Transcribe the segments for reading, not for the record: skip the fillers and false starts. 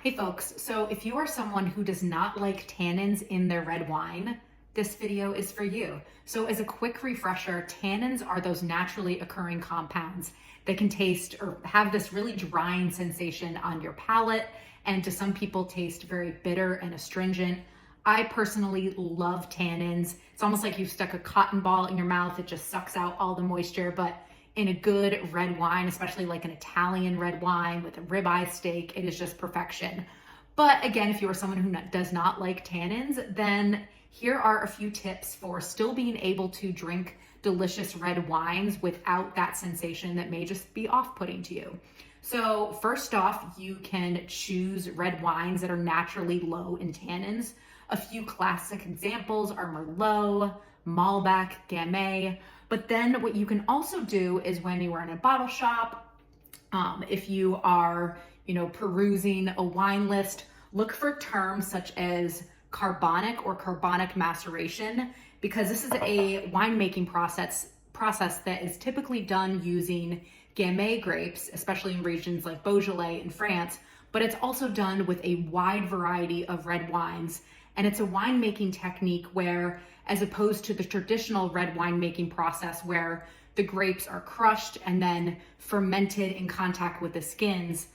Hey folks, so if you are someone who does not like tannins in their red wine, this video is for you. So as a quick refresher, tannins are those naturally occurring compounds that can taste or have this really drying sensation on your palate, and to some people taste very bitter and astringent. I personally love tannins. It's almost like you've stuck a cotton ball in your mouth. It just sucks out all the moisture, but in a good red wine, especially like an Italian red wine with a ribeye steak, it is just perfection. But again, if you are someone who does not like tannins, then here are a few tips for still being able to drink delicious red wines without that sensation that may just be off-putting to you. So first off, you can choose red wines that are naturally low in tannins. A few classic examples are Merlot, Malbec, Gamay. But then what you can also do is when you are in a bottle shop, if you are, perusing a wine list, look for terms such as carbonic or carbonic maceration, because this is a winemaking process that is typically done using Gamay grapes, especially in regions like Beaujolais in France, but it's also done with a wide variety of red wines. And it's a winemaking technique where, as opposed to the traditional red winemaking process where the grapes are crushed and then fermented in contact with the skins,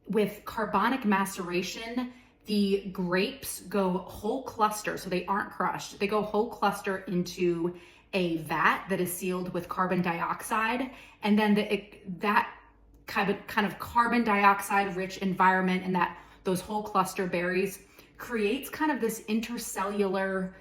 with carbonic maceration, the grapes go whole cluster, so they aren't crushed. They go whole cluster into a vat that is sealed with carbon dioxide, and then that kind of carbon dioxide rich environment and those whole cluster berries creates kind of this intercellular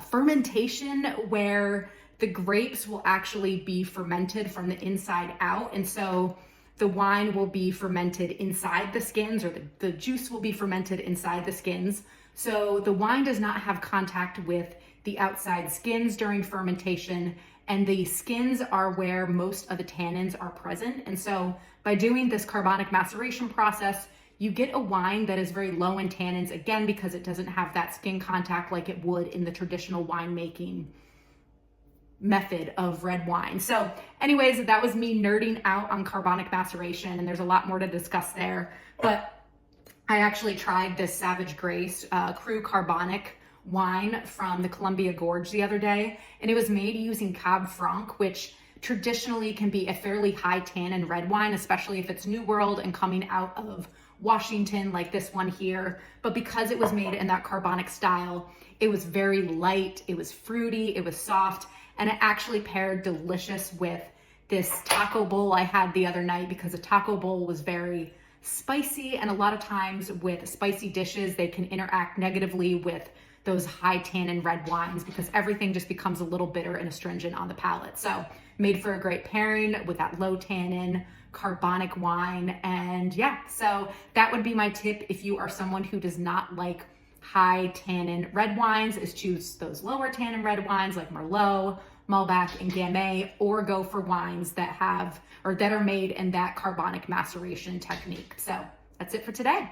fermentation where the grapes will actually be fermented from the inside out. And so the wine will be fermented inside the skins, or the juice will be fermented inside the skins. So the wine does not have contact with the outside skins during fermentation, and the skins are where most of the tannins are present. And so by doing this carbonic maceration process, you get a wine that is very low in tannins, again, because it doesn't have that skin contact like it would in the traditional winemaking method of red wine. So anyways, that was me nerding out on carbonic maceration, and there's a lot more to discuss there. But I actually tried this Savage Grace Cru Carbonic wine from the Columbia Gorge the other day, and it was made using Cab Franc, which traditionally can be a fairly high tannin red wine, especially if it's New World and coming out of Washington like this one here. But because it was made in that carbonic style, it was very light, it was fruity, it was soft, and it actually paired delicious with this taco bowl I had the other night, because a taco bowl was very spicy, and a lot of times with spicy dishes, they can interact negatively with those high tannin red wines because everything just becomes a little bitter and astringent on the palate. So made for a great pairing with that low tannin carbonic wine. And yeah, so that would be my tip if you are someone who does not like high tannin red wines, is choose those lower tannin red wines like Merlot, Malbec, and Gamay, or go for wines that are made in that carbonic maceration technique. So that's it for today.